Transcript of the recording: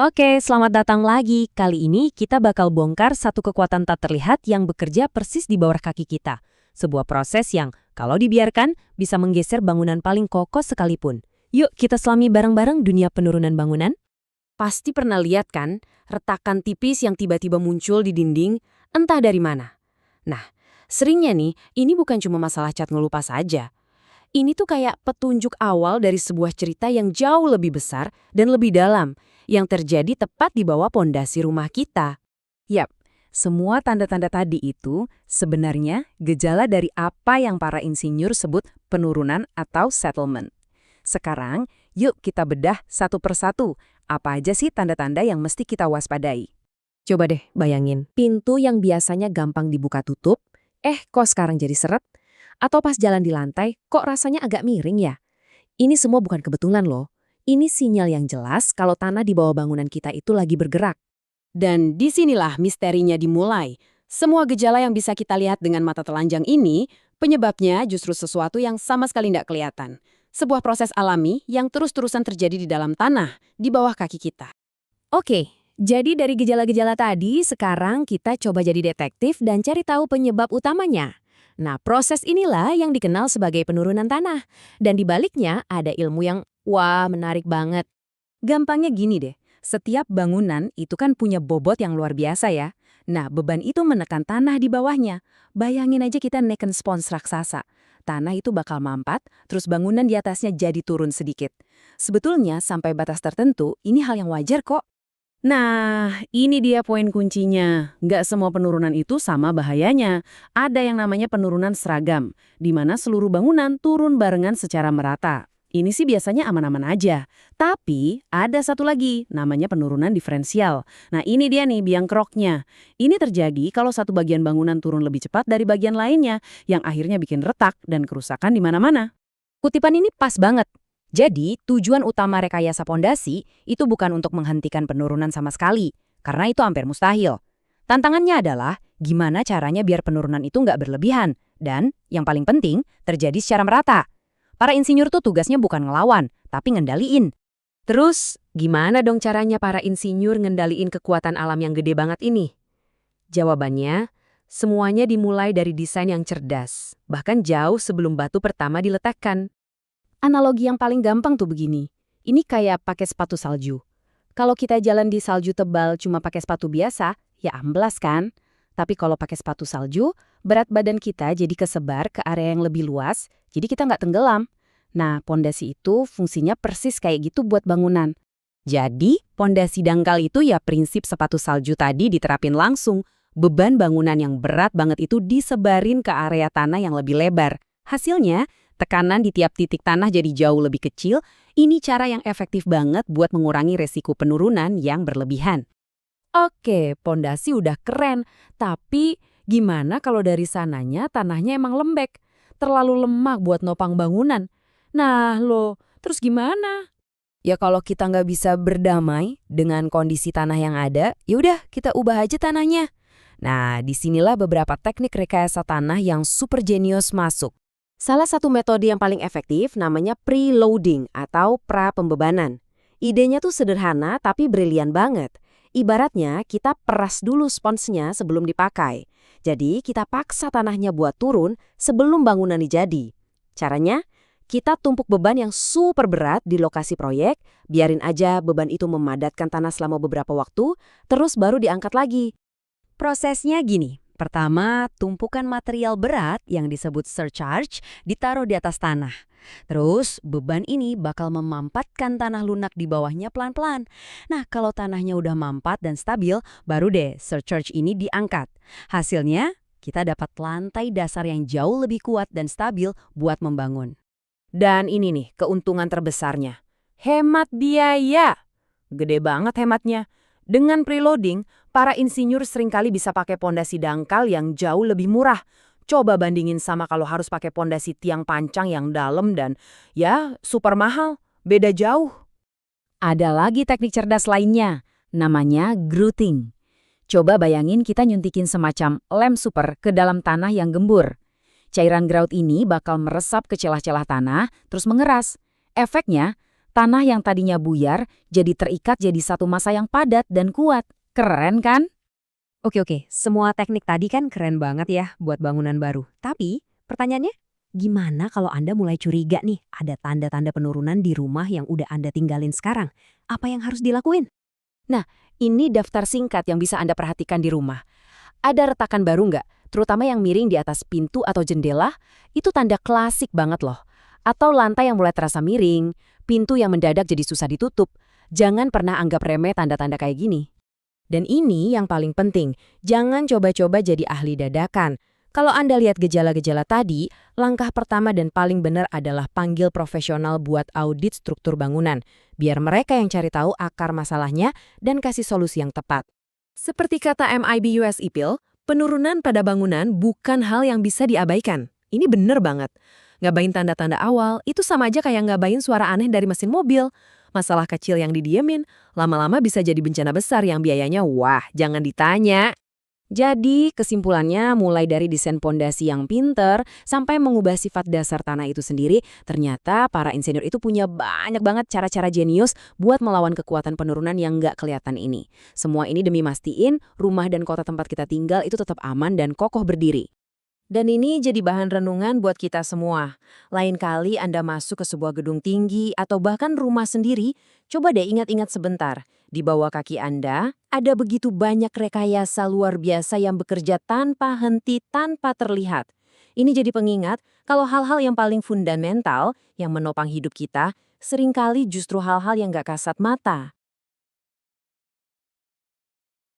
Oke, selamat datang lagi. Kali ini kita bakal bongkar satu kekuatan tak terlihat yang bekerja persis di bawah kaki kita. Sebuah proses yang, kalau dibiarkan, bisa menggeser bangunan paling kokoh sekalipun. Yuk kita selami bareng-bareng dunia penurunan bangunan. Pasti pernah lihat kan, retakan tipis yang tiba-tiba muncul di dinding, entah dari mana. Nah, seringnya nih, ini bukan cuma masalah cat ngelupas saja. Ini tuh kayak petunjuk awal dari sebuah cerita yang jauh lebih besar dan lebih dalam, yang terjadi tepat di bawah pondasi rumah kita. Yap, semua tanda-tanda tadi itu sebenarnya gejala dari apa yang para insinyur sebut penurunan atau settlement. Sekarang, yuk kita bedah satu persatu. Apa aja sih tanda-tanda yang mesti kita waspadai? Coba deh bayangin, pintu yang biasanya gampang dibuka tutup, kok sekarang jadi seret? Atau pas jalan di lantai, kok rasanya agak miring ya? Ini semua bukan kebetulan loh. Ini sinyal yang jelas kalau tanah di bawah bangunan kita itu lagi bergerak. Dan disinilah misterinya dimulai. Semua gejala yang bisa kita lihat dengan mata telanjang ini, penyebabnya justru sesuatu yang sama sekali tidak kelihatan. Sebuah proses alami yang terus-terusan terjadi di dalam tanah, di bawah kaki kita. Oke, jadi dari gejala-gejala tadi, sekarang kita coba jadi detektif dan cari tahu penyebab utamanya. Nah, proses inilah yang dikenal sebagai penurunan tanah. Dan di baliknya ada ilmu yang, wah, menarik banget. Gampangnya gini deh, setiap bangunan itu kan punya bobot yang luar biasa ya. Nah, beban itu menekan tanah di bawahnya. Bayangin aja kita neken spons raksasa. Tanah itu bakal mampat, terus bangunan di atasnya jadi turun sedikit. Sebetulnya sampai batas tertentu, ini hal yang wajar kok. Nah, ini dia poin kuncinya. Nggak semua penurunan itu sama bahayanya. Ada yang namanya penurunan seragam, di mana seluruh bangunan turun barengan secara merata. Ini sih biasanya aman-aman aja. Tapi ada satu lagi, namanya penurunan diferensial. Nah, ini dia nih biang keroknya. Ini terjadi kalau satu bagian bangunan turun lebih cepat dari bagian lainnya, yang akhirnya bikin retak dan kerusakan di mana-mana. Kutipan ini pas banget. Jadi, tujuan utama rekayasa pondasi itu bukan untuk menghentikan penurunan sama sekali, karena itu hampir mustahil. Tantangannya adalah gimana caranya biar penurunan itu nggak berlebihan, dan, yang paling penting, terjadi secara merata. Para insinyur tuh tugasnya bukan ngelawan, tapi ngendaliin. Terus, gimana dong caranya para insinyur ngendaliin kekuatan alam yang gede banget ini? Jawabannya, semuanya dimulai dari desain yang cerdas, bahkan jauh sebelum batu pertama diletakkan. Analogi yang paling gampang tuh begini. Ini kayak pakai sepatu salju. Kalau kita jalan di salju tebal cuma pakai sepatu biasa, ya amblas kan? Tapi kalau pakai sepatu salju, berat badan kita jadi kesebar ke area yang lebih luas, jadi kita nggak tenggelam. Nah, pondasi itu fungsinya persis kayak gitu buat bangunan. Jadi, pondasi dangkal itu ya prinsip sepatu salju tadi diterapin langsung. Beban bangunan yang berat banget itu disebarin ke area tanah yang lebih lebar. Hasilnya, tekanan di tiap titik tanah jadi jauh lebih kecil. Ini cara yang efektif banget buat mengurangi resiko penurunan yang berlebihan. Oke, pondasi udah keren. Tapi gimana kalau dari sananya tanahnya emang lembek? Terlalu lemah buat nopang bangunan. Nah loh, terus gimana? Ya kalau kita nggak bisa berdamai dengan kondisi tanah yang ada, yaudah kita ubah aja tanahnya. Nah, disinilah beberapa teknik rekayasa tanah yang super jenius masuk. Salah satu metode yang paling efektif namanya preloading atau pra-pembebanan. Idenya tuh sederhana tapi brilian banget. Ibaratnya kita peras dulu sponsnya sebelum dipakai. Jadi kita paksa tanahnya buat turun sebelum bangunan jadi. Caranya, kita tumpuk beban yang super berat di lokasi proyek, biarin aja beban itu memadatkan tanah selama beberapa waktu, terus baru diangkat lagi. Prosesnya gini. Pertama, tumpukan material berat yang disebut surcharge ditaruh di atas tanah. Terus, beban ini bakal memampatkan tanah lunak di bawahnya pelan-pelan. Nah, kalau tanahnya udah mampat dan stabil, baru deh surcharge ini diangkat. Hasilnya, kita dapat lantai dasar yang jauh lebih kuat dan stabil buat membangun. Dan ini nih keuntungan terbesarnya. Hemat biaya. Gede banget hematnya. Dengan preloading, para insinyur seringkali bisa pakai pondasi dangkal yang jauh lebih murah. Coba bandingin sama kalau harus pakai pondasi tiang pancang yang dalam dan ya super mahal. Beda jauh. Ada lagi teknik cerdas lainnya, namanya grouting. Coba bayangin kita nyuntikin semacam lem super ke dalam tanah yang gembur. Cairan grout ini bakal meresap ke celah-celah tanah, terus mengeras. Efeknya, Tanah yang tadinya buyar jadi terikat jadi satu massa yang padat dan kuat. Keren kan? Oke, semua teknik tadi kan keren banget ya buat bangunan baru. Tapi pertanyaannya, gimana kalau Anda mulai curiga nih ada tanda-tanda penurunan di rumah yang udah Anda tinggalin sekarang? Apa yang harus dilakuin? Nah, ini daftar singkat yang bisa Anda perhatikan di rumah. Ada retakan baru nggak? Terutama yang miring di atas pintu atau jendela, itu tanda klasik banget loh. Atau lantai yang mulai terasa miring, pintu yang mendadak jadi susah ditutup. Jangan pernah anggap remeh tanda-tanda kayak gini. Dan ini yang paling penting, jangan coba-coba jadi ahli dadakan. Kalau Anda lihat gejala-gejala tadi, langkah pertama dan paling benar adalah panggil profesional buat audit struktur bangunan, biar mereka yang cari tahu akar masalahnya dan kasih solusi yang tepat. Seperti kata MIBUS IPIL, penurunan pada bangunan bukan hal yang bisa diabaikan. Ini bener banget. Ngabain tanda-tanda awal, itu sama aja kayak ngabain suara aneh dari mesin mobil. Masalah kecil yang didiemin, lama-lama bisa jadi bencana besar yang biayanya wah, jangan ditanya. Jadi, kesimpulannya mulai dari desain pondasi yang pinter sampai mengubah sifat dasar tanah itu sendiri, ternyata para insinyur itu punya banyak banget cara-cara jenius buat melawan kekuatan penurunan yang nggak kelihatan ini. Semua ini demi mastiin rumah dan kota tempat kita tinggal itu tetap aman dan kokoh berdiri. Dan ini jadi bahan renungan buat kita semua. Lain kali Anda masuk ke sebuah gedung tinggi atau bahkan rumah sendiri, coba deh ingat-ingat sebentar. Di bawah kaki Anda, ada begitu banyak rekayasa luar biasa yang bekerja tanpa henti, tanpa terlihat. Ini jadi pengingat kalau hal-hal yang paling fundamental yang menopang hidup kita, seringkali justru hal-hal yang gak kasat mata.